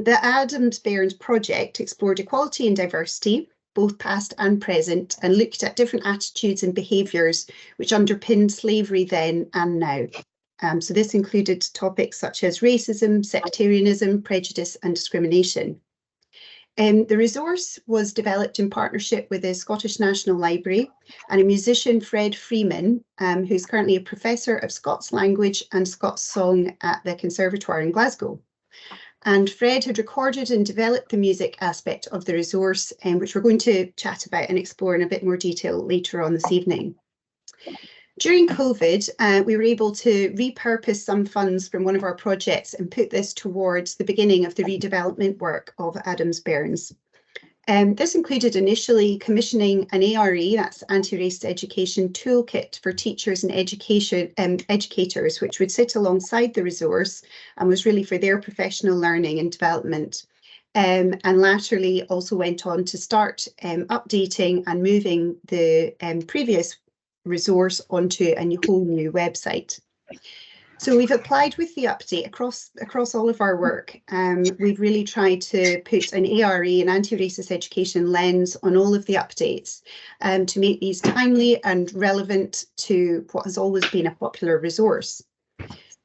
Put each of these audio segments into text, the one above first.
The Adams Bairns project explored equality and diversity, both past and present, and looked at different attitudes and behaviours which underpinned slavery then and now. So this included topics such as racism, sectarianism, prejudice and discrimination. The resource was developed in partnership with the Scottish National Library and a musician, Fred Freeman, who's currently a professor of Scots language and Scots song at the Conservatoire in Glasgow. And Fred had recorded and developed the music aspect of the resource, which we're going to chat about and explore in a bit more detail later on this evening. During COVID, we were able to repurpose some funds from one of our projects and put this towards the beginning of the redevelopment work of Adams Bairns. This included initially commissioning an ARE, that's Anti-Racist Education Toolkit for teachers and educators, which would sit alongside the resource and was really for their professional learning and development. And latterly also went on to start updating and moving the previous resource onto a whole new website. So we've applied with the update across all of our work. We've really tried to put an ARE, an anti-racist education lens on all of the updates to make these timely and relevant to what has always been a popular resource.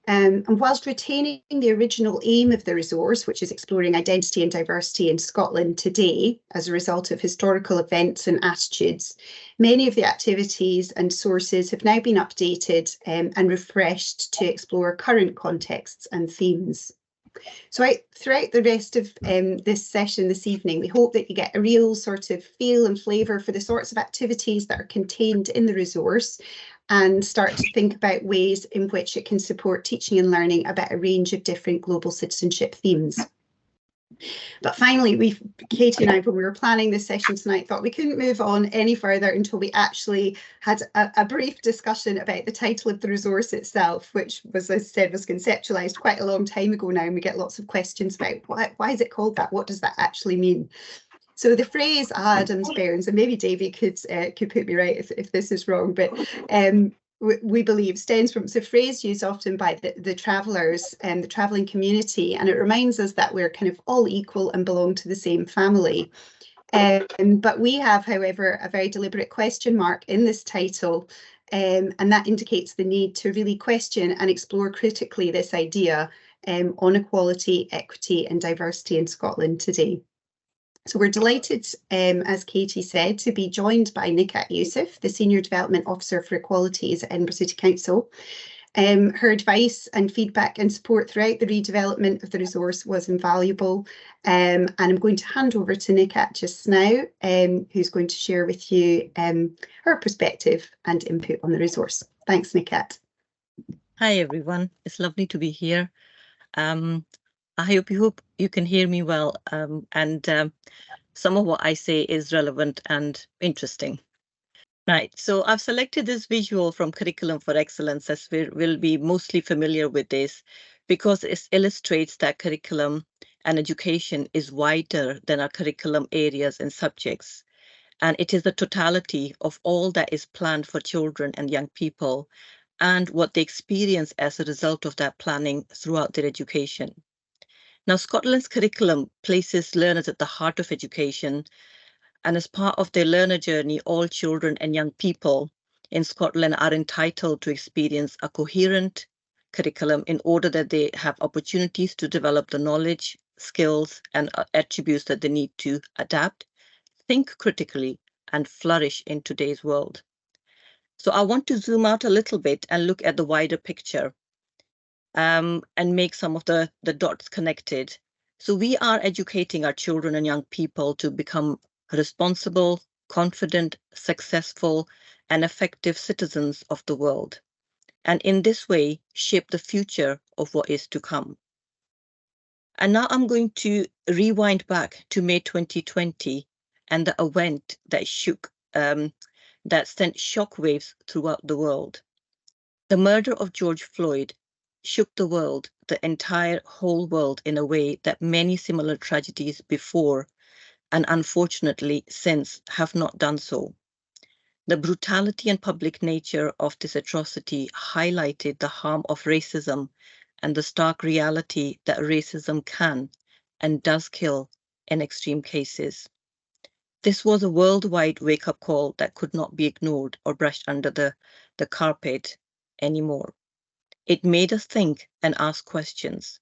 And whilst retaining the original aim of the resource, which is exploring identity and diversity in Scotland today as a result of historical events and attitudes, many of the activities and sources have now been updated and refreshed to explore current contexts and themes. So throughout the rest of this session this evening, we hope that you get a real sort of feel and flavour for the sorts of activities that are contained in the resource and start to think about ways in which it can support teaching and learning about a range of different global citizenship themes. But finally, Katie and I, when we were planning this session tonight, thought we couldn't move on any further until we actually had a brief discussion about the title of the resource itself, which was, as I said, was conceptualised quite a long time ago now, and we get lots of questions about why is it called that? What does that actually mean? So the phrase Adams Bairns, and maybe Davie could put me right if this is wrong, but we believe stems from, it's a phrase used often by the travellers and the travelling community, and it reminds us that we're kind of all equal and belong to the same family. But we have, however, a very deliberate question mark in this title, and that indicates the need to really question and explore critically this idea on equality, equity and diversity in Scotland today. So we're delighted, as Katie said, to be joined by Nikhat Yusaf, the Senior Development Officer for Equalities at Edinburgh City Council. Her advice and feedback and support throughout the redevelopment of the resource was invaluable. And I'm going to hand over to Nikhat just now, who's going to share with you her perspective and input on the resource. Thanks, Nikhat. Hi, everyone. It's lovely to be here. I hope you can hear me well, and some of what I say is relevant and interesting. Right, so I've selected this visual from Curriculum for Excellence, as we'll be mostly familiar with this, because it illustrates that curriculum and education is wider than our curriculum areas and subjects. And it is the totality of all that is planned for children and young people and what they experience as a result of that planning throughout their education. Now, Scotland's curriculum places learners at the heart of education, and as part of their learner journey, all children and young people in Scotland are entitled to experience a coherent curriculum in order that they have opportunities to develop the knowledge, skills, and attributes that they need to adapt, think critically, and flourish in today's world. So I want to zoom out a little bit and look at the wider picture. And make some of the dots connected. So we are educating our children and young people to become responsible, confident, successful, and effective citizens of the world. And in this way, shape the future of what is to come. And now I'm going to rewind back to May 2020 and the event that that sent shockwaves throughout the world. The murder of George Floyd shook the world, the entire whole world, in a way that many similar tragedies before and unfortunately since have not done so. The brutality and public nature of this atrocity highlighted the harm of racism and the stark reality that racism can and does kill in extreme cases. This was a worldwide wake-up call that could not be ignored or brushed under the carpet anymore. It made us think and ask questions.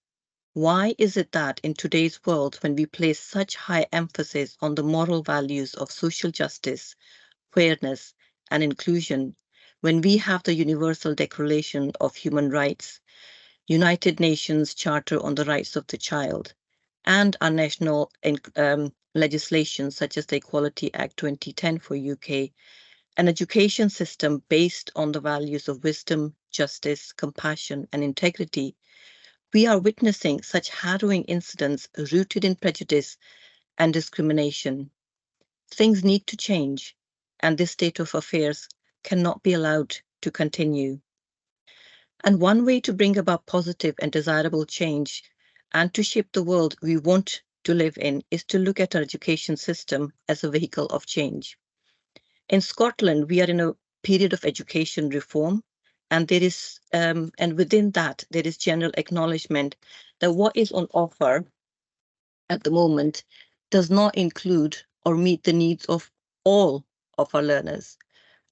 Why is it that in today's world, when we place such high emphasis on the moral values of social justice, fairness, and inclusion, when we have the Universal Declaration of Human Rights, United Nations Charter on the Rights of the Child, and our national legislation such as the Equality Act 2010 for UK, an education system based on the values of wisdom, justice, compassion, and integrity, we are witnessing such harrowing incidents rooted in prejudice and discrimination. Things need to change, and this state of affairs cannot be allowed to continue. And one way to bring about positive and desirable change and to shape the world we want to live in is to look at our education system as a vehicle of change. In Scotland, we are in a period of education reform, and there is, and within that, there is general acknowledgement that what is on offer at the moment does not include or meet the needs of all of our learners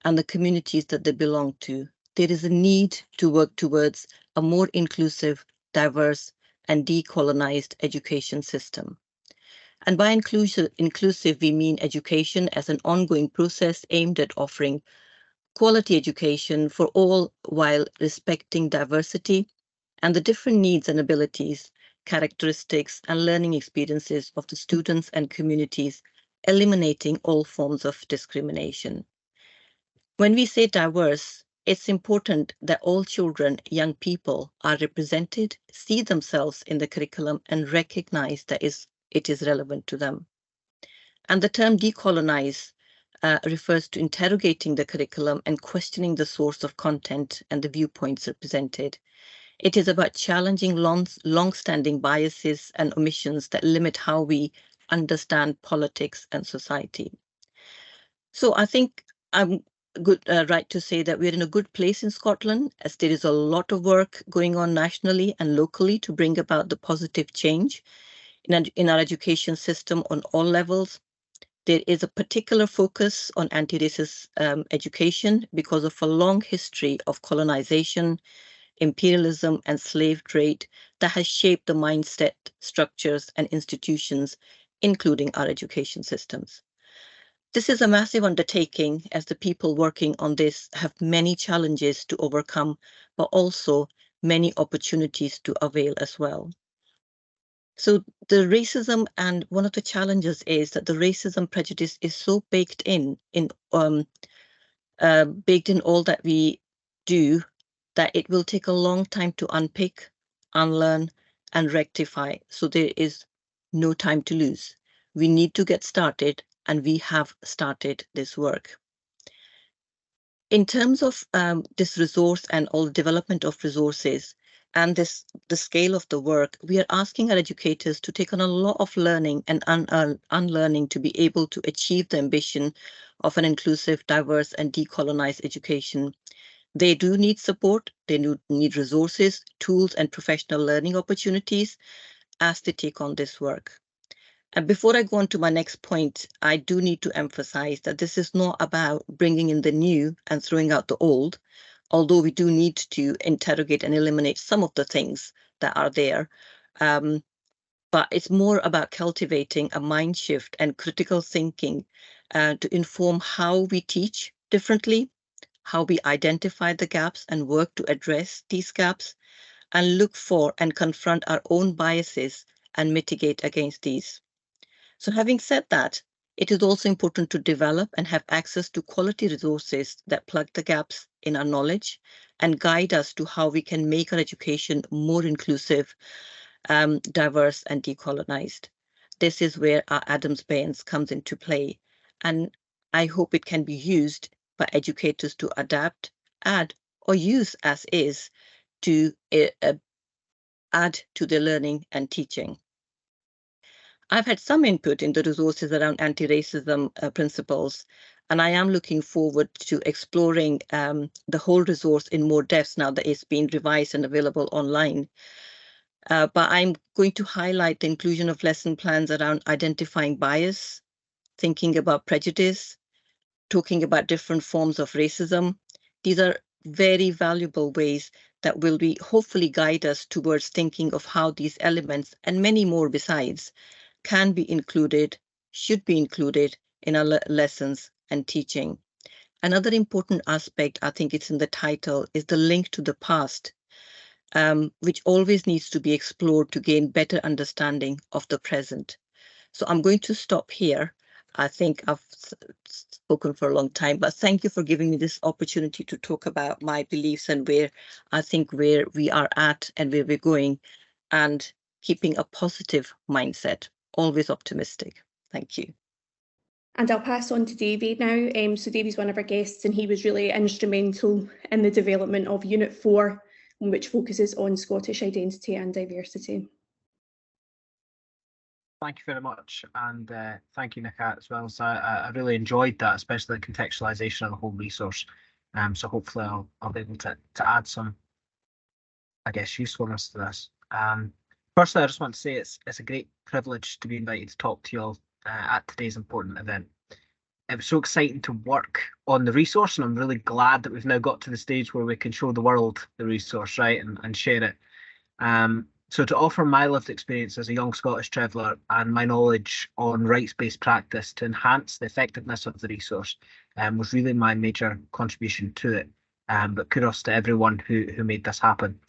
and the communities that they belong to. There is a need to work towards a more inclusive, diverse, and decolonized education system. And by inclusive, we mean education as an ongoing process aimed at offering quality education for all while respecting diversity and the different needs and abilities, characteristics, and learning experiences of the students and communities, eliminating all forms of discrimination. When we say diverse, it's important that all children, young people are represented, see themselves in the curriculum, and recognize that it is relevant to them. And the term decolonize refers to interrogating the curriculum and questioning the source of content and the viewpoints represented. It is about challenging long-standing biases and omissions that limit how we understand politics and society. So I think I'm right to say that we're in a good place in Scotland, as there is a lot of work going on nationally and locally to bring about the positive change in our education system on all levels. There is a particular focus on anti-racist education because of a long history of colonization, imperialism, and slave trade that has shaped the mindset, structures, and institutions, including our education systems. This is a massive undertaking, as the people working on this have many challenges to overcome, but also many opportunities to avail as well. So the racism, and one of the challenges is that the racism prejudice is so baked in all that we do, that it will take a long time to unpick, unlearn, and rectify. So there is no time to lose. We need to get started, and we have started this work. In terms of this resource and all development of resources and the scale of the work, we are asking our educators to take on a lot of learning and unlearning to be able to achieve the ambition of an inclusive, diverse, and decolonized education. They do need support, they need resources, tools, and professional learning opportunities as they take on this work. And before I go on to my next point, I do need to emphasize that this is not about bringing in the new and throwing out the old, although we do need to interrogate and eliminate some of the things that are there. But it's more about cultivating a mind shift and critical thinking to inform how we teach differently, how we identify the gaps and work to address these gaps, and look for and confront our own biases and mitigate against these. So having said that, it is also important to develop and have access to quality resources that plug the gaps in our knowledge and guide us to how we can make our education more inclusive, diverse, and decolonized. This is where our Adams Bairns comes into play, and I hope it can be used by educators to adapt, add, or use as is to add to their learning and teaching. I've had some input in the resources around anti-racism principles, and I am looking forward to exploring the whole resource in more depth now that it's been revised and available online. But I'm going to highlight the inclusion of lesson plans around identifying bias, thinking about prejudice, talking about different forms of racism. These are very valuable ways that will be hopefully guide us towards thinking of how these elements and many more besides can be included, should be included in our lessons and teaching. Another important aspect, I think it's in the title, is the link to the past, which always needs to be explored to gain better understanding of the present. So I'm going to stop here. I think I've spoken for a long time, but thank you for giving me this opportunity to talk about my beliefs and where I think where we are at and where we're going, and keeping a positive mindset, always optimistic. Thank you. And I'll pass on to Davie now. So Davie's one of our guests, and he was really instrumental in the development of Unit 4, which focuses on Scottish identity and diversity. Thank you very much, and thank you, Nikhat, as well. So I really enjoyed that, especially the contextualisation of the whole resource. So hopefully I'll be able to add some, I guess, usefulness to this. Firstly, I just want to say it's a great privilege to be invited to talk to you all at today's important event. It was so exciting to work on the resource, and I'm really glad that we've now got to the stage where we can show the world the resource, right, and share it. So to offer my lived experience as a young Scottish traveller and my knowledge on rights-based practice to enhance the effectiveness of the resource was really my major contribution to it. But kudos to everyone who made this happen.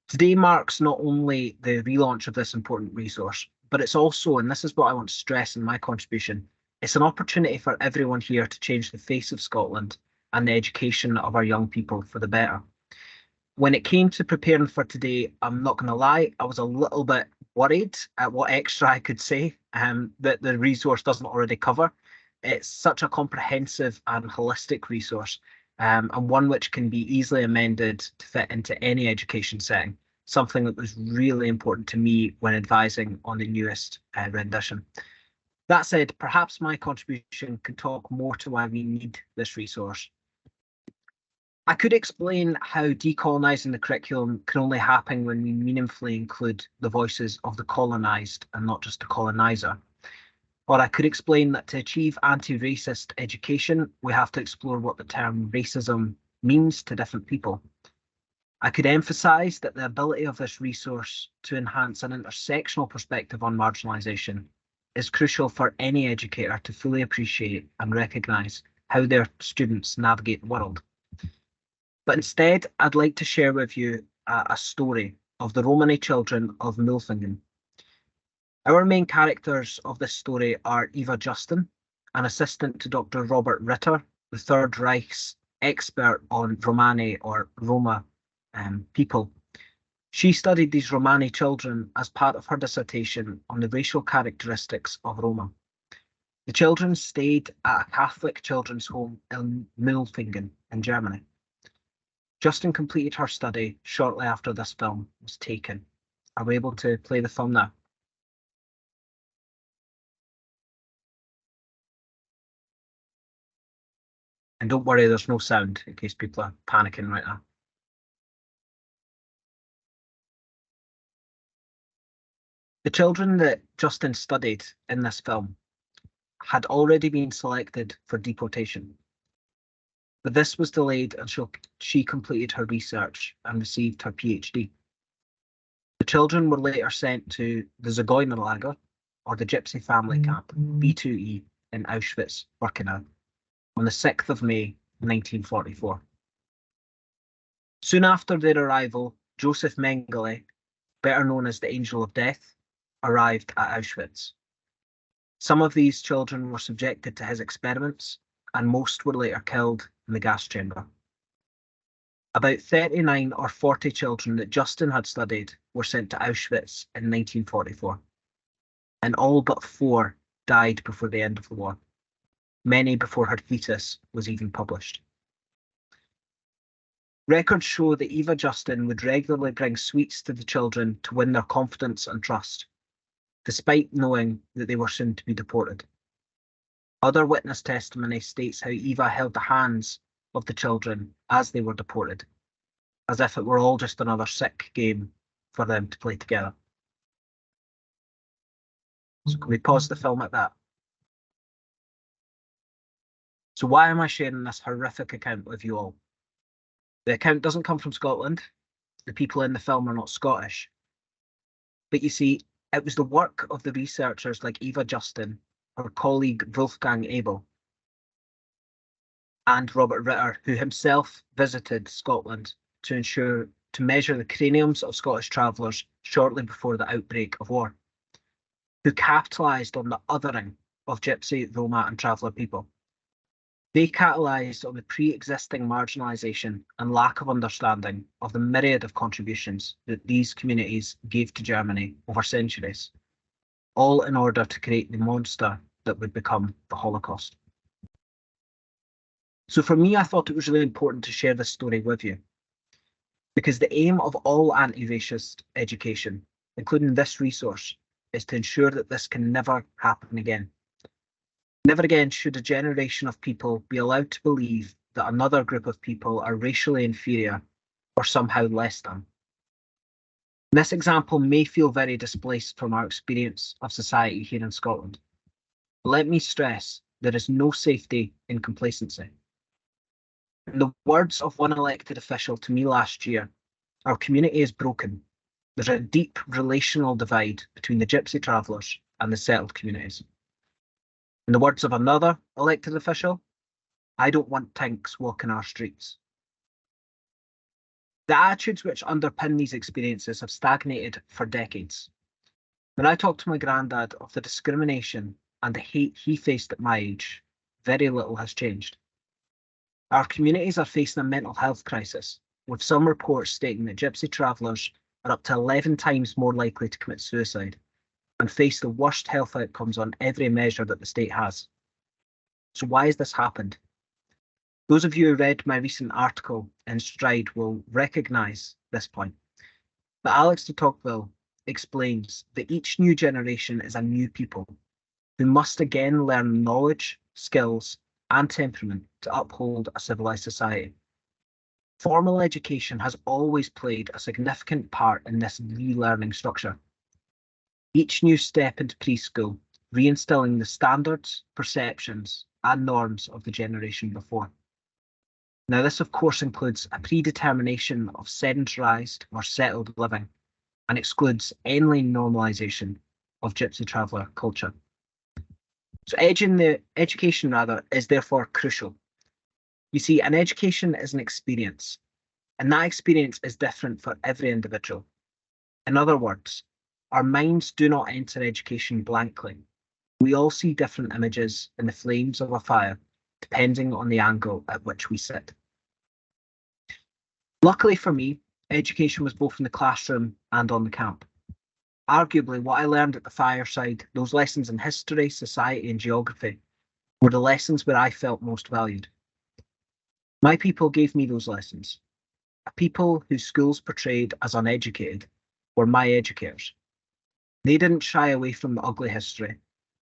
Today marks not only the relaunch of this important resource, but it's also, and this is what I want to stress in my contribution, it's an opportunity for everyone here to change the face of Scotland and the education of our young people for the better. When it came to preparing for today, I'm not going to lie, I was a little bit worried at what extra I could say that the resource doesn't already cover. It's such a comprehensive and holistic resource, and one which can be easily amended to fit into any education setting, something that was really important to me when advising on the newest rendition. That said, perhaps my contribution can talk more to why we need this resource. I could explain how decolonising the curriculum can only happen when we meaningfully include the voices of the colonised and not just the coloniser. Or I could explain that to achieve anti-racist education, we have to explore what the term racism means to different people. I could emphasise that the ability of this resource to enhance an intersectional perspective on marginalisation is crucial for any educator to fully appreciate and recognise how their students navigate the world. But instead, I'd like to share with you a story of the Romani children of Mulfingen. Our main characters of this story are Eva Justin, an assistant to Dr. Robert Ritter, the Third Reich's expert on Romani or Roma people. She studied these Romani children as part of her dissertation on the racial characteristics of Roma. The children stayed at a Catholic children's home in Mulfingen in Germany. Justin completed her study shortly after this film was taken. Are we able to play the film now? And don't worry, there's no sound in case people are panicking right now. The children that Justin studied in this film had already been selected for deportation. But this was delayed until she completed her research and received her PhD. The children were later sent to the Zigeunerlager, or the Gypsy Family Camp, B2E, in Auschwitz-Birkenau, on the 6th of May, 1944. Soon after their arrival, Joseph Mengele, better known as the Angel of Death, arrived at Auschwitz. Some of these children were subjected to his experiments, and most were later killed in the gas chamber. About 39 or 40 children that Justin had studied were sent to Auschwitz in 1944, and all but 4 died before the end of the war, many before her thesis was even published. Records show that Eva Justin would regularly bring sweets to the children to win their confidence and trust, despite knowing that they were soon to be deported. Other witness testimony states how Eva held the hands of the children as they were deported, as if it were all just another sick game for them to play together. So can we pause the film at that? So why am I sharing this horrific account with you all? The account doesn't come from Scotland. The people in the film are not Scottish. But you see, it was the work of the researchers like Eva Justin, her colleague Wolfgang Abel, and Robert Ritter, who himself visited Scotland to measure the craniums of Scottish travellers shortly before the outbreak of war, who capitalised on the othering of Gypsy, Roma and traveller people. They capitalised on the pre-existing marginalisation and lack of understanding of the myriad of contributions that these communities gave to Germany over centuries, all in order to create the monster that would become the Holocaust. So for me, I thought it was really important to share this story with you, because the aim of all anti-racist education, including this resource, is to ensure that this can never happen again. Never again should a generation of people be allowed to believe that another group of people are racially inferior or somehow less than. This example may feel very displaced from our experience of society here in Scotland. But let me stress, there is no safety in complacency. In the words of one elected official to me last year, our community is broken. There's a deep relational divide between the Gypsy travellers and the settled communities. In the words of another elected official, I don't want tinks walking our streets. The attitudes which underpin these experiences have stagnated for decades. When I talk to my granddad of the discrimination and the hate he faced at my age, very little has changed. Our communities are facing a mental health crisis, with some reports stating that Gypsy travellers are up to 11 times more likely to commit suicide and face the worst health outcomes on every measure that the state has. So why has this happened? Those of you who read my recent article in Stride will recognise this point. But Alex de Tocqueville explains that each new generation is a new people who must again learn knowledge, skills, and temperament to uphold a civilised society. Formal education has always played a significant part in this relearning structure. Each new step into preschool, reinstilling the standards, perceptions, and norms of the generation before. Now, this of course includes a predetermination of sedentarised or settled living and excludes any normalisation of Gypsy traveller culture. So education is therefore crucial. You see, an education is an experience, and that experience is different for every individual. In other words, our minds do not enter education blankly. We all see different images in the flames of a fire, depending on the angle at which we sit. Luckily for me, education was both in the classroom and on the camp. Arguably, what I learned at the fireside, those lessons in history, society, and geography, were the lessons where I felt most valued. My people gave me those lessons. A people whose schools portrayed as uneducated were my educators. They didn't shy away from the ugly history,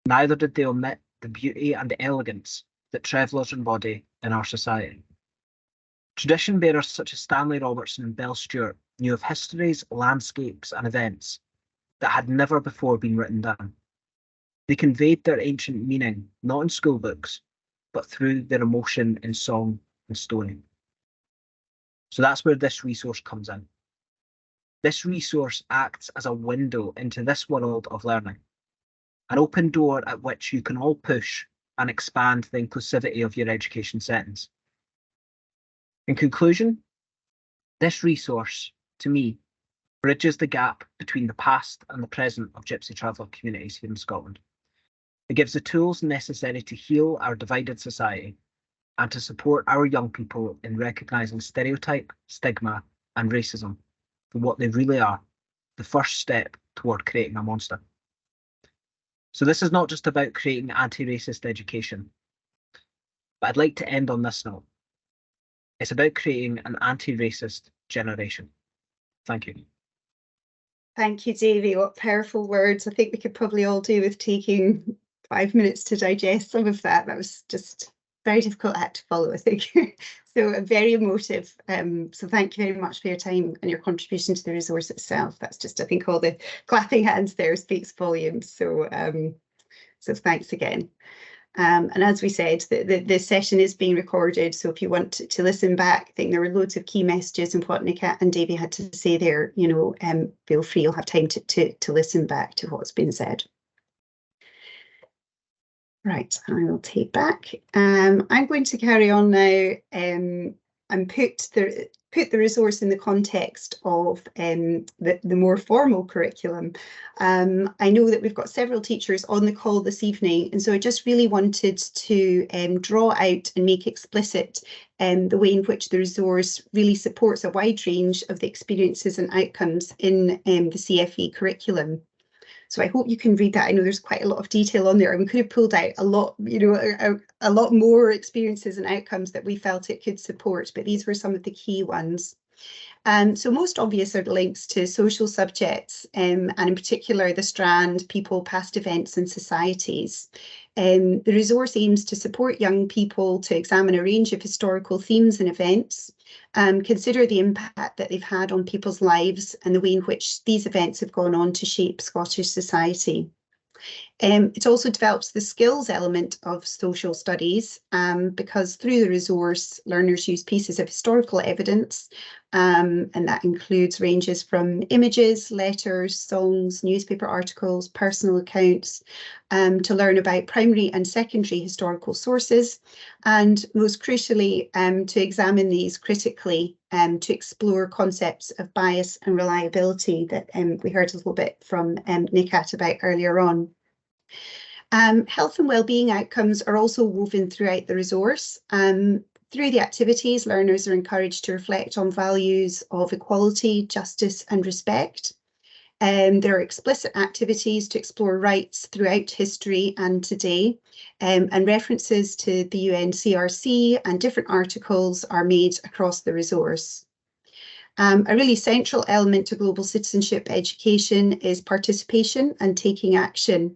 neither did they omit the beauty and the elegance that travellers embody in our society. Tradition bearers such as Stanley Robertson and Bell Stewart knew of histories, landscapes, and events that had never before been written down. They conveyed their ancient meaning not in school books, but through their emotion in song and story. So that's where this resource comes in. This resource acts as a window into this world of learning, an open door at which you can all push and expand the inclusivity of your education settings. In conclusion, this resource, to me, bridges the gap between the past and the present of Gypsy traveller communities here in Scotland. It gives the tools necessary to heal our divided society and to support our young people in recognising stereotype, stigma, and racism for what they really are, the first step toward creating a monster. So this is not just about creating anti-racist education, but I'd like to end on this note. It's about creating an anti-racist generation. Thank you. Thank you, Davie. What powerful words. I think we could probably all do with taking 5 minutes to digest some of that. That was just very difficult act to follow, I think. So very emotive. So thank you very much for your time and your contribution to the resource itself. That's just, I think all the clapping hands there speaks volumes. So so thanks again. And as we said, the session is being recorded. So if you want to listen back, I think there were loads of key messages in what Nikhat and Davie had to say there. You know, feel free, you'll have time to listen back to what's been said. Right, I will take back. I'm going to carry on now and put the resource in the context of the more formal curriculum. I know that we've got several teachers on the call this evening, and so I just really wanted to draw out and make explicit the way in which the resource really supports a wide range of the experiences and outcomes in the CFE curriculum. So I hope you can read that. I know there's quite a lot of detail on there, and we could have pulled out a lot, you know, a lot more experiences and outcomes that we felt it could support, but these were some of the key ones. So most obvious are the links to social subjects, and in particular the strand, people, past events and societies. The resource aims to support young people to examine a range of historical themes and events, consider the impact that they've had on people's lives and the way in which these events have gone on to shape Scottish society. It also develops the skills element of social studies because through the resource, learners use pieces of historical evidence, and that includes ranges from images, letters, songs, newspaper articles, personal accounts, to learn about primary and secondary historical sources, and most crucially, to examine these critically, to explore concepts of bias and reliability that we heard a little bit from Nikhat about earlier on. Health and wellbeing outcomes are also woven throughout the resource. Through the activities, learners are encouraged to reflect on values of equality, justice and respect. There are explicit activities to explore rights throughout history and today, and references to the UNCRC and different articles are made across the resource. A really central element to global citizenship education is participation and taking action.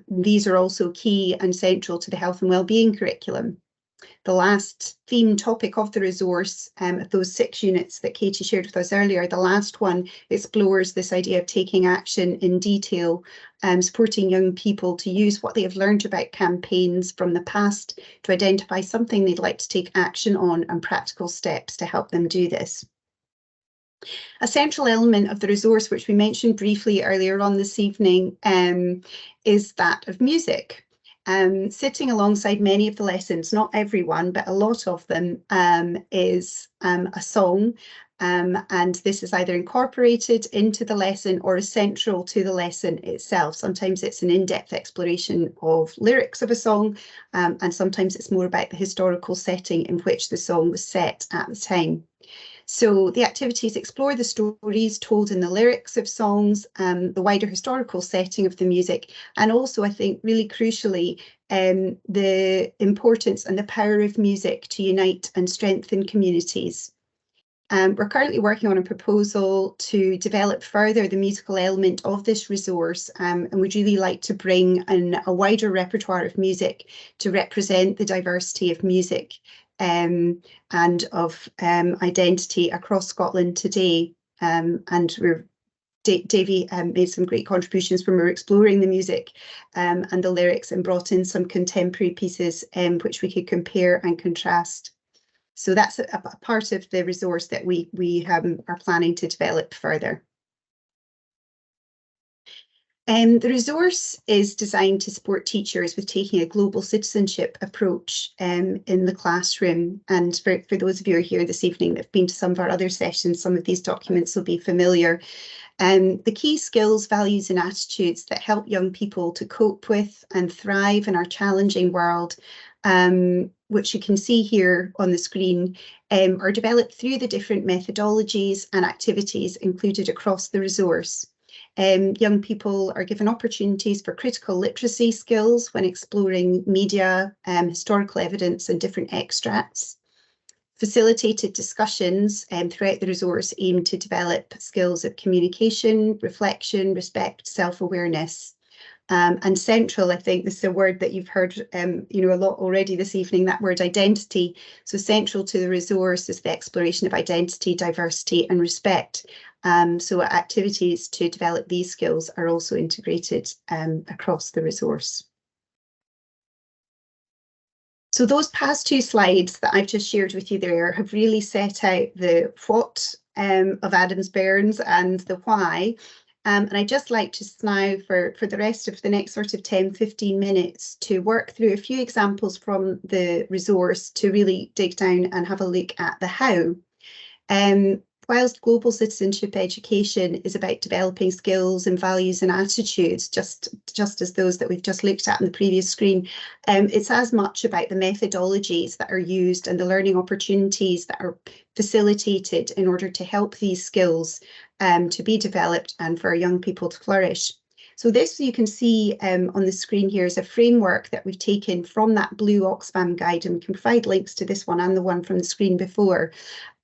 These are also key and central to the health and wellbeing curriculum. The last theme topic of the resource, of those 6 units that Katie shared with us earlier, the last one explores this idea of taking action in detail, supporting young people to use what they have learned about campaigns from the past to identify something they'd like to take action on and practical steps to help them do this. A central element of the resource, which we mentioned briefly earlier on this evening, is that of music. Sitting alongside many of the lessons, not everyone, but a lot of them, is a song, and this is either incorporated into the lesson or is central to the lesson itself. Sometimes it's an in-depth exploration of lyrics of a song, and sometimes it's more about the historical setting in which the song was set at the time. So the activities explore the stories told in the lyrics of songs, the wider historical setting of the music, and also, I think, really crucially, the importance and the power of music to unite and strengthen communities. We're currently working on a proposal to develop further the musical element of this resource, and we'd really like to bring in a wider repertoire of music to represent the diversity of music and of identity across Scotland today. And Davie made some great contributions when we were exploring the music and the lyrics, and brought in some contemporary pieces which we could compare and contrast. So that's a part of the resource that we are planning to develop further. The resource is designed to support teachers with taking a global citizenship approach in the classroom. And for those of you who are here this evening that have been to some of our other sessions, some of these documents will be familiar. The key skills, values and attitudes that help young people to cope with and thrive in our challenging world, which you can see here on the screen, are developed through the different methodologies and activities included across the resource. Young people are given opportunities for critical literacy skills when exploring media, historical evidence and different extracts. Facilitated discussions throughout the resource aim to develop skills of communication, reflection, respect, self-awareness. And central, I think this is a word that you've heard you know, a lot already this evening, that word identity. So central to the resource is the exploration of identity, diversity and respect. So activities to develop these skills are also integrated across the resource. So those past two slides that I've just shared with you there have really set out the what of Adams Bairns and the why. And I'd just like to now for the rest of the next sort of 10-15 minutes to work through a few examples from the resource to really dig down and have a look at the how. Whilst global citizenship education is about developing skills and values and attitudes, just as those that we've just looked at in the previous screen, it's as much about the methodologies that are used and the learning opportunities that are facilitated in order to help these skills to be developed and for our young people to flourish. So this you can see on the screen here is a framework that we've taken from that blue Oxfam guide, and we can provide links to this one and the one from the screen before.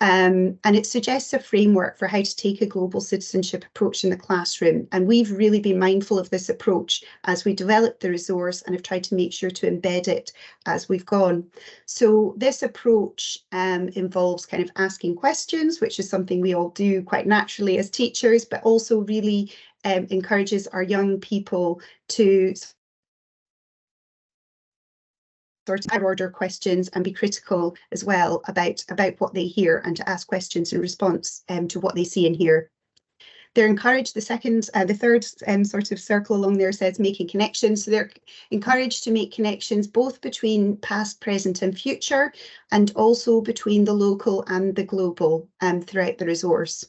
And it suggests a framework for how to take a global citizenship approach in the classroom. And we've really been mindful of this approach as we developed the resource and have tried to make sure to embed it as we've gone. So this approach involves kind of asking questions, which is something we all do quite naturally as teachers, but also really encourages our young people to sort of order questions and be critical as well about what they hear and to ask questions in response to what they see and hear. They're encouraged, the third sort of circle along there says making connections. So they're encouraged to make connections both between past, present and future, and also between the local and the global throughout the resource.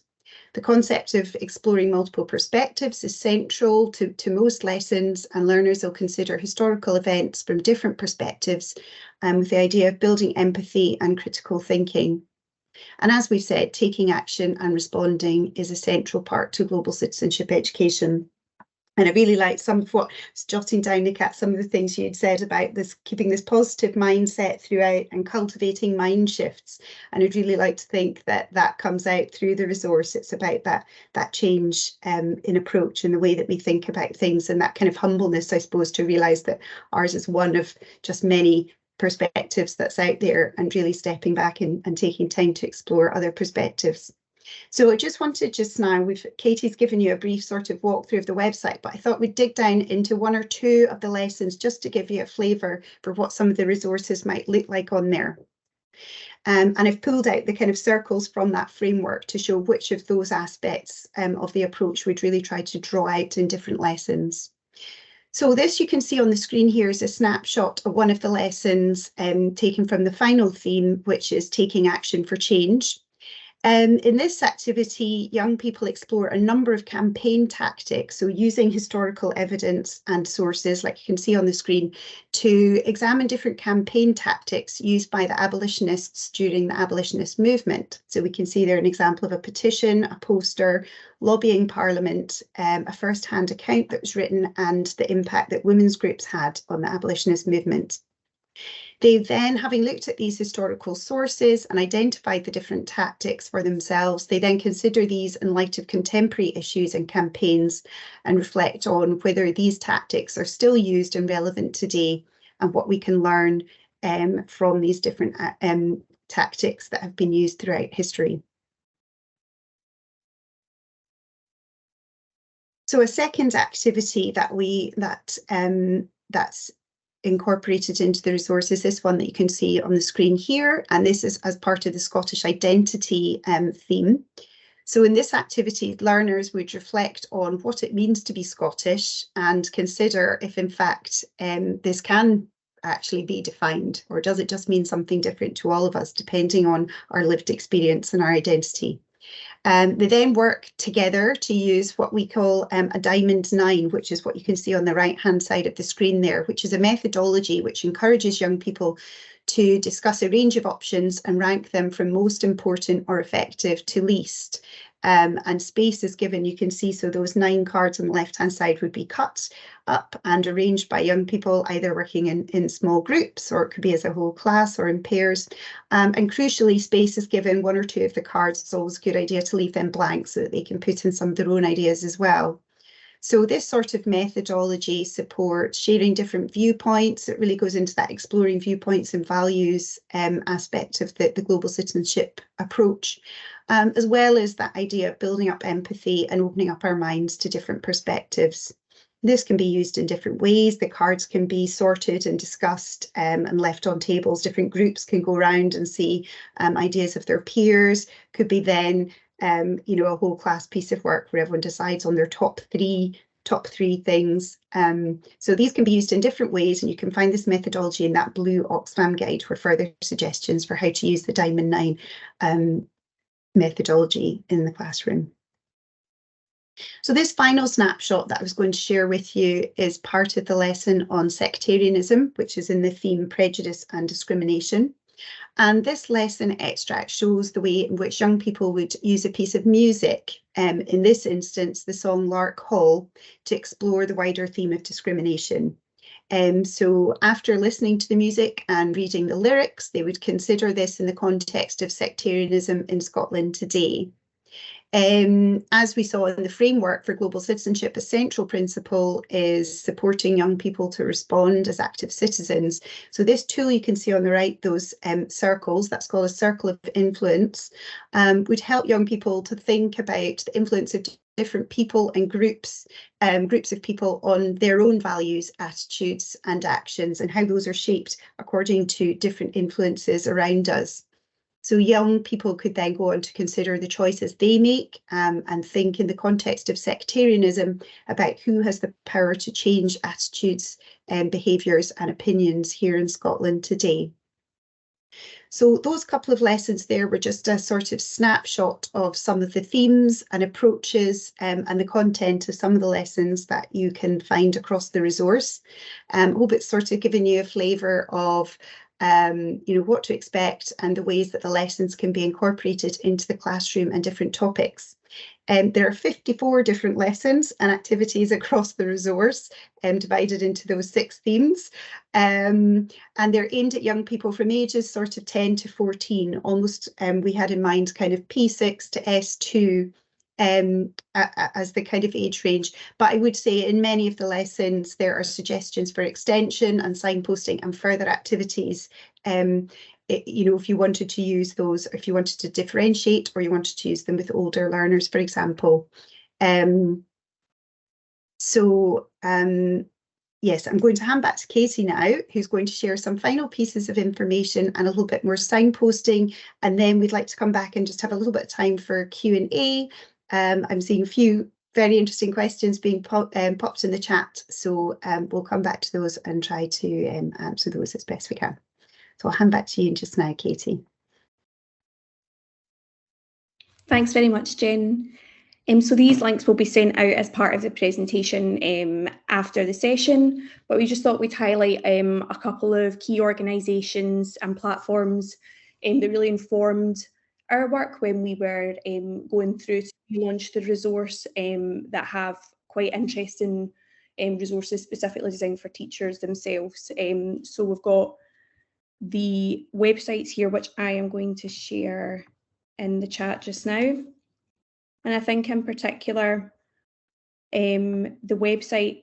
The concept of exploring multiple perspectives is central to most lessons, and learners will consider historical events from different perspectives with the idea of building empathy and critical thinking. And as we've said, taking action and responding is a central part to global citizenship education. And I really liked some of what, jotting down, Nikhat, some of the things you had said about this, keeping this positive mindset throughout and cultivating mind shifts. And I'd really like to think that that comes out through the resource. It's about that change in approach and the way that we think about things, and that kind of humbleness, I suppose, to realise that ours is one of just many perspectives that's out there, and really stepping back and taking time to explore other perspectives. So I just wanted now, Katie's given you a brief sort of walkthrough of the website, but I thought we'd dig down into one or two of the lessons just to give you a flavour for what some of the resources might look like on there. And I've pulled out the kind of circles from that framework to show which of those aspects of the approach we'd really try to draw out in different lessons. So this you can see on the screen here is a snapshot of one of the lessons taken from the final theme, which is taking action for change. In this activity, young people explore a number of campaign tactics, so using historical evidence and sources, like you can see on the screen, to examine different campaign tactics used by the abolitionists during the abolitionist movement. So we can see there an example of a petition, a poster, lobbying Parliament, a first-hand account that was written, and the impact that women's groups had on the abolitionist movement. They then, having looked at these historical sources and identified the different tactics for themselves, they then consider these in light of contemporary issues and campaigns and reflect on whether these tactics are still used and relevant today, and what we can learn from these different tactics that have been used throughout history. So a second activity that's incorporated into the resources, this one that you can see on the screen here, and this is as part of the Scottish identity theme. So in this activity, learners would reflect on what it means to be Scottish and consider if in fact this can actually be defined, or does it just mean something different to all of us depending on our lived experience and our identity. They then work together to use what we call a Diamond 9, which is what you can see on the right-hand side of the screen there, which is a methodology which encourages young people to discuss a range of options and rank them from most important or effective to least. And space is given, you can see, so those 9 cards on the left-hand side would be cut up and arranged by young people, either working in small groups, or it could be as a whole class or in pairs. And crucially, space is given 1 or 2 of the cards. It's always a good idea to leave them blank so that they can put in some of their own ideas as well. So this sort of methodology supports sharing different viewpoints. It really goes into that exploring viewpoints and values aspect of the global citizenship approach, as well as that idea of building up empathy and opening up our minds to different perspectives. This can be used in different ways. The cards can be sorted and discussed and left on tables. Different groups can go around and see ideas of their peers. Could be then a whole class piece of work where everyone decides on their top three things. So these can be used in different ways, and you can find this methodology in that blue Oxfam guide for further suggestions for how to use the Diamond 9 methodology in the classroom. So this final snapshot that I was going to share with you is part of the lesson on sectarianism, which is in the theme Prejudice and Discrimination. And this lesson extract shows the way in which young people would use a piece of music, in this instance, the song Lark Hall, to explore the wider theme of discrimination. So after listening to the music and reading the lyrics, they would consider this in the context of sectarianism in Scotland today. As we saw in the framework for global citizenship, a central principle is supporting young people to respond as active citizens. So this tool you can see on the right, those circles, that's called a circle of influence, would help young people to think about the influence of different people and groups of people on their own values, attitudes and actions, and how those are shaped according to different influences around us. So young people could then go on to consider the choices they make and think in the context of sectarianism about who has the power to change attitudes and behaviours and opinions here in Scotland today. So those couple of lessons there were just a sort of snapshot of some of the themes and approaches and the content of some of the lessons that you can find across the resource. I hope it's sort of given you a flavour of what to expect and the ways that the lessons can be incorporated into the classroom and different topics. There are 54 different lessons and activities across the resource, divided into those 6 themes. And they're aimed at young people from ages sort of 10 to 14, almost we had in mind kind of P6 to S2 as the kind of age range. But I would say in many of the lessons, there are suggestions for extension and signposting and further activities. If you wanted to use those, if you wanted to differentiate, or you wanted to use them with older learners, for example. Yes, I'm going to hand back to Katie now, who's going to share some final pieces of information and a little bit more signposting, and then we'd like to come back and just have a little bit of time for Q&A. I'm seeing a few very interesting questions being popped in the chat, so we'll come back to those and try to answer those as best we can. So I'll hand back to you just now, Katie. Thanks very much, Jen. So these links will be sent out as part of the presentation after the session, but we just thought we'd highlight a couple of key organisations and platforms that really informed our work when we were going through to launch the resource, that have quite interesting resources specifically designed for teachers themselves. So we've got the websites here, which I am going to share in the chat just now. And I think in particular, the website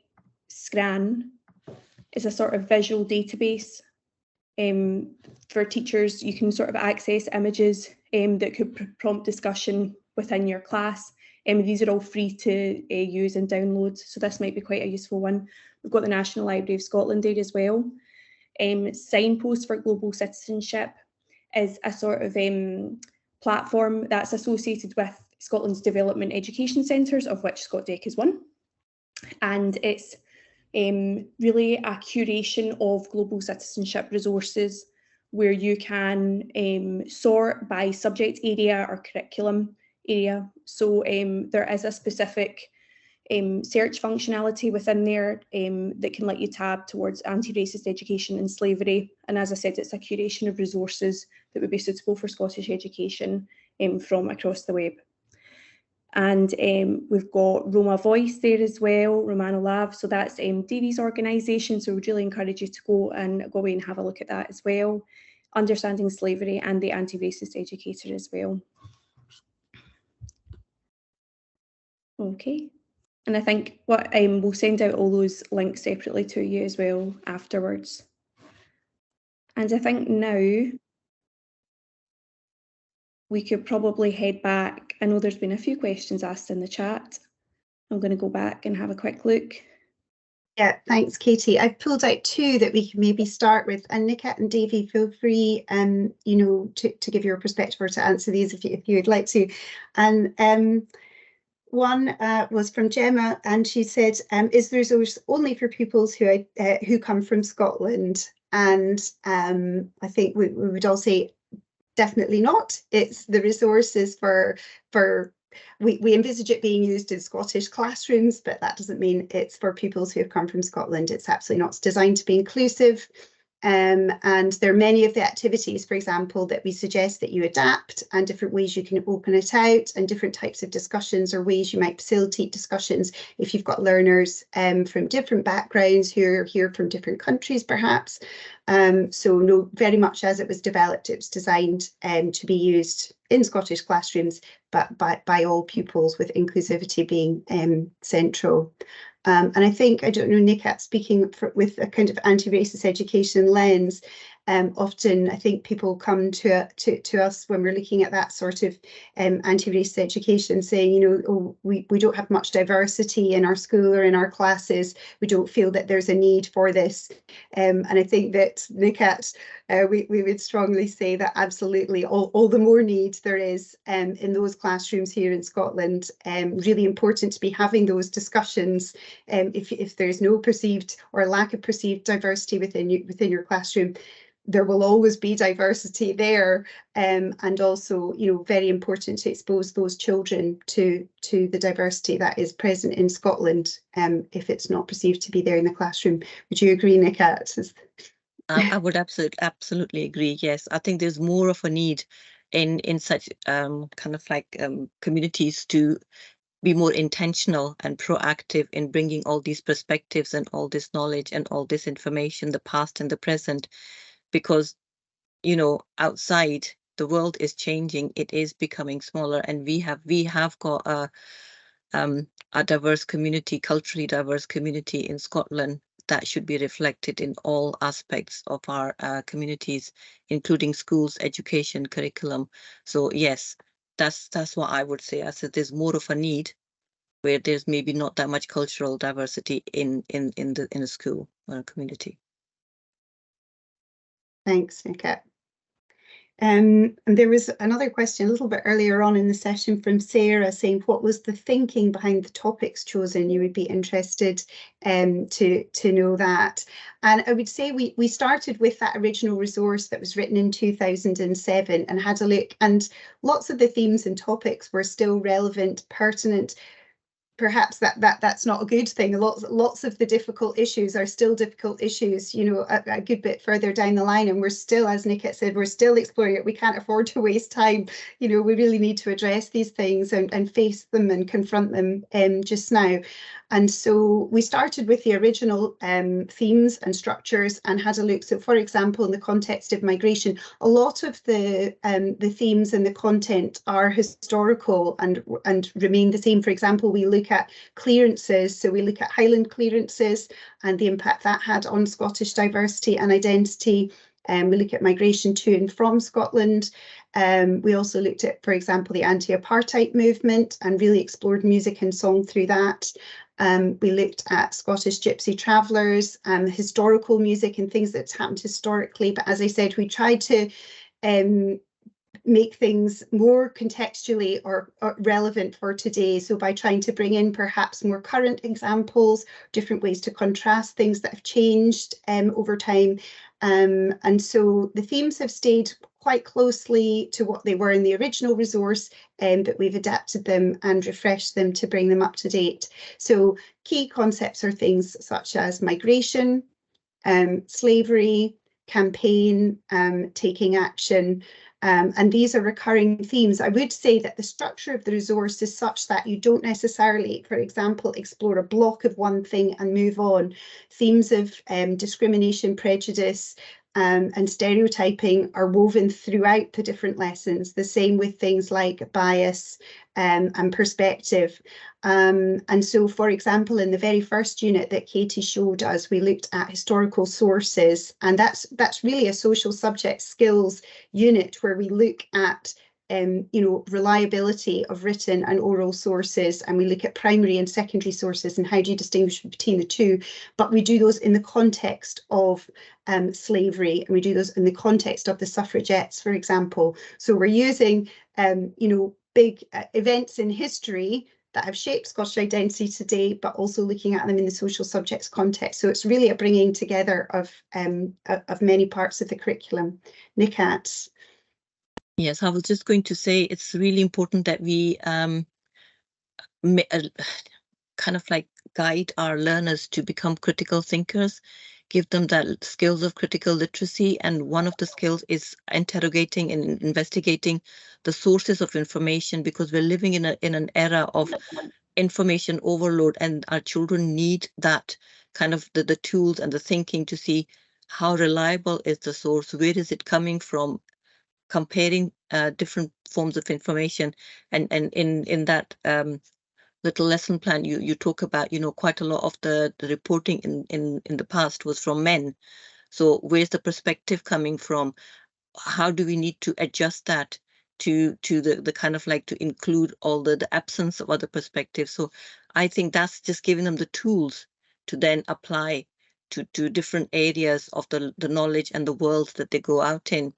Scran is a sort of visual database for teachers. You can sort of access images that could prompt discussion within your class. These are all free to use and download, so this might be quite a useful one. We've got the National Library of Scotland there as well. Signpost for Global Citizenship is a sort of platform that's associated with Scotland's development education centres, of which Scotdec is one. And it's really a curation of global citizenship resources where you can sort by subject area or curriculum area. So there is a specific search functionality within there that can let you tab towards anti-racist education and slavery. And as I said, it's a curation of resources that would be suitable for Scottish education from across the web. And we've got Roma Voice there as well, Romano Lab. So that's Davie's organisation. So we'd really encourage you to go away and have a look at that as well. Understanding Slavery and the Anti-Racist Educator as well. Okay. And I think what we'll send out all those links separately to you as well afterwards. And I think now we could probably head back. I know there's been a few questions asked in the chat. I'm going to go back and have a quick look. Yeah, thanks, Katie. I've pulled out two that we can maybe start with, and Nikhat and Davie, feel free, you know, to give your perspective or to answer these if you would like to. And one was from Gemma, and she said, "Is the resource only for pupils who come from Scotland?" And I think we would all say, definitely not. It's the resources for we envisage it being used in Scottish classrooms, but that doesn't mean it's for pupils who have come from Scotland. It's absolutely not. It's designed to be inclusive. And there are many of the activities, for example, that we suggest that you adapt, and different ways you can open it out, and different types of discussions or ways you might facilitate discussions if you've got learners from different backgrounds who are here from different countries, perhaps. So no, very much as it was developed, it was designed to be used in Scottish classrooms, but by all pupils, with inclusivity being central. And I think, I don't know, Nikhat, speaking with a kind of anti-racist education lens, often I think people come to us when we're looking at that sort of anti-racist education, saying, you know, oh, we don't have much diversity in our school or in our classes. We don't feel that there's a need for this. And I think that, Nikhat, we would strongly say that absolutely all the more need there is in those classrooms here in Scotland. Really important to be having those discussions. If there's no perceived or lack of perceived diversity within your classroom, there will always be diversity there, and also, you know, very important to expose those children to the diversity that is present in Scotland, if it's not perceived to be there in the classroom. Would you agree, Nikhat? I would absolutely agree. Yes, I think there's more of a need in such kind of like communities to be more intentional and proactive in bringing all these perspectives and all this knowledge and all this information, the past and the present, because, you know, outside the world is changing, it is becoming smaller, and we have got a diverse community, culturally diverse community in Scotland that should be reflected in all aspects of our communities, including schools, education, curriculum. So yes, that's what I would say. I said there's more of a need where there's maybe not that much cultural diversity in a school or a community. Thanks, Nikhat. And there was another question a little bit earlier on in the session from Sarah saying, what was the thinking behind the topics chosen? You would be interested to know that. And I would say we started with that original resource that was written in 2007 and had a look, and lots of the themes and topics were still relevant, pertinent. Perhaps that's not a good thing. Lots of the difficult issues are still difficult issues, you know, a good bit further down the line, and we're still, as Nikhat said, we're still exploring it. We can't afford to waste time. You know, we really need to address these things and face them and confront them just now. And so we started with the original themes and structures and had a look. So, for example, in the context of migration, a lot of the themes and the content are historical and remain the same. For example, we look at clearances. So we look at Highland clearances and the impact that had on Scottish diversity and identity. We look at migration to and from Scotland. We also looked at, for example, the anti-apartheid movement and really explored music and song through that. We looked at Scottish Gypsy travellers, historical music and things that's happened historically. But as I said, we tried to make things more contextually or relevant for today. So by trying to bring in perhaps more current examples, different ways to contrast things that have changed over time. And so the themes have stayed quite closely to what they were in the original resource, but we've adapted them and refreshed them to bring them up to date. So key concepts are things such as migration, slavery, campaign, taking action, and these are recurring themes. I would say that the structure of the resource is such that you don't necessarily, for example, explore a block of one thing and move on. Themes of discrimination, prejudice, and stereotyping are woven throughout the different lessons. The same with things like bias and perspective. And so, for example, in the very first unit that Katie showed us, we looked at historical sources, and that's really a social subject skills unit where we look at reliability of written and oral sources, and we look at primary and secondary sources and how do you distinguish between the two. But we do those in the context of slavery, and we do those in the context of the suffragettes, for example. So we're using big events in history that have shaped Scottish identity today, but also looking at them in the social subjects context. So it's really a bringing together of many parts of the curriculum. Nikhat. Yes, I was just going to say it's really important that we kind of like guide our learners to become critical thinkers, give them that skills of critical literacy. And one of the skills is interrogating and investigating the sources of information, because we're living in an era of information overload, and our children need that kind of the tools and the thinking to see how reliable is the source, where is it coming from, comparing different forms of information. And in that little lesson plan, you talk about, quite a lot of the reporting in the past was from men. So where's the perspective coming from? How do we need to adjust that to the kind of like to include all the absence of other perspectives? So I think that's just giving them the tools to then apply to different areas of the knowledge and the world that they go out in.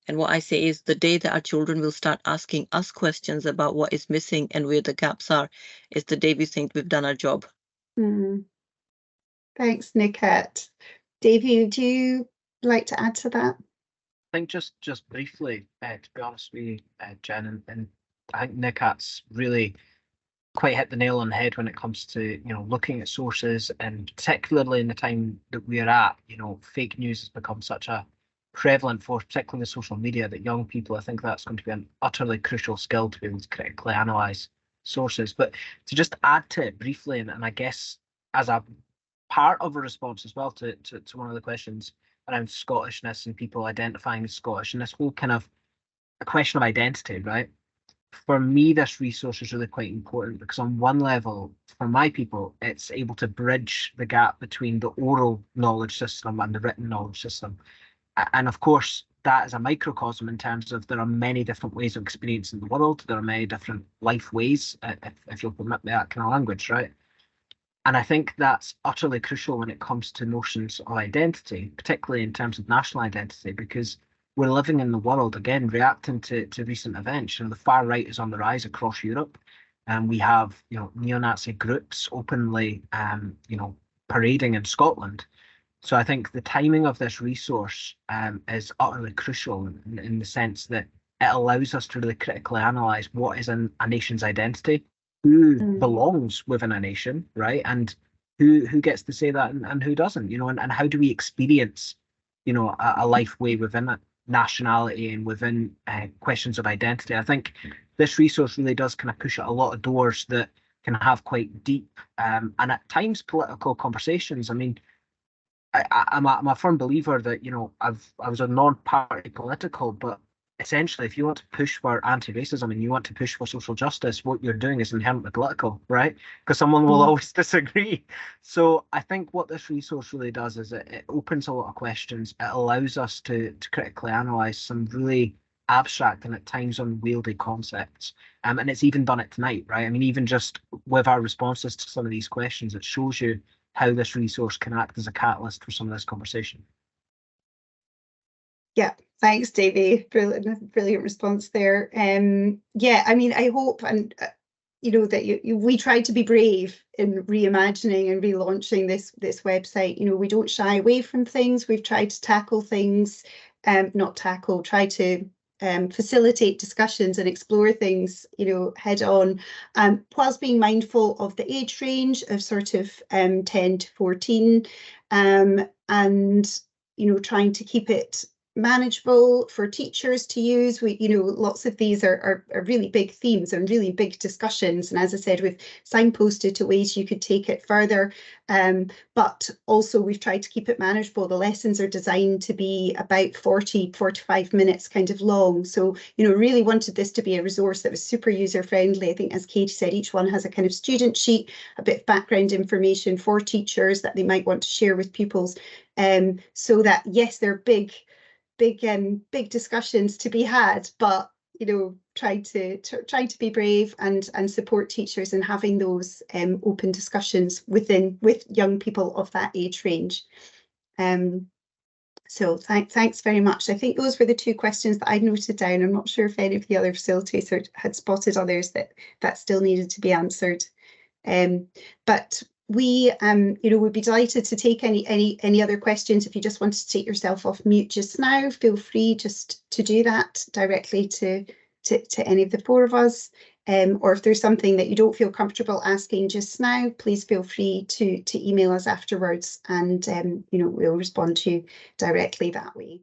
And what I say is the day that our children will start asking us questions about what is missing and where the gaps are, is the day we think we've done our job. Thanks, Nikhat. Davie, do you like to add to that? I think just briefly, to be honest with you, Jen, and I think Nikhat's really quite hit the nail on the head when it comes to looking at sources, and particularly in the time that we're at, fake news has become such a prevalent force, particularly with social media, that young people, I think that's going to be an utterly crucial skill to be able to critically analyse sources. But to just add to it briefly, and I guess as a part of a response as well to one of the questions around Scottishness and people identifying as Scottish, and this whole kind of a question of identity, right? For me, this resource is really quite important because on one level, for my people, it's able to bridge the gap between the oral knowledge system and the written knowledge system. And of course, that is a microcosm in terms of there are many different ways of experiencing the world. There are many different life ways, if you'll permit me that kind of language, right? And I think that's utterly crucial when it comes to notions of identity, particularly in terms of national identity, because we're living in the world, again, reacting to recent events. The far right is on the rise across Europe, and we have, neo-Nazi groups openly, parading in Scotland. So I think the timing of this resource is utterly crucial in the sense that it allows us to really critically analyse what is a nation's identity, who belongs within a nation, right, and who gets to say that and who doesn't, and how do we experience, a life way within it, nationality and within questions of identity. I think this resource really does kind of push at a lot of doors that can have quite deep and at times political conversations. I mean, I'm a firm believer that I was a non-party political, but essentially, if you want to push for anti-racism and you want to push for social justice, what you're doing is inherently political, right? Because someone will always disagree. So I think what this resource really does is it opens a lot of questions. It allows us to critically analyse some really abstract and at times unwieldy concepts. And it's even done it tonight, right? I mean, even just with our responses to some of these questions, it shows you how this resource can act as a catalyst for some of this conversation. Yeah, thanks, Davie. Brilliant response there. Yeah, I mean, I hope that we tried to be brave in reimagining and relaunching this website. We don't shy away from things. We've tried to tackle things, try to facilitate discussions and explore things, head on, whilst being mindful of the age range of sort of 10 to 14, and trying to keep it manageable for teachers to use. We, lots of these are really big themes and really big discussions. And as I said, we've signposted to ways you could take it further. But also we've tried to keep it manageable. The lessons are designed to be about 45 minutes kind of long. So, really wanted this to be a resource that was super user friendly. I think, as Katie said, each one has a kind of student sheet, a bit of background information for teachers that they might want to share with pupils. So that, yes, they're big discussions to be had, but trying to be brave and support teachers in having those open discussions with young people of that age range. So thanks very much. I think those were the two questions that I noted down. I'm not sure if any of the other facilitators had spotted others that still needed to be answered. But we would be delighted to take any other questions. If you just wanted to take yourself off mute just now, feel free just to do that directly to any of the four of us. Or if there's something that you don't feel comfortable asking just now, please feel free to email us afterwards, and we'll respond to you directly that way.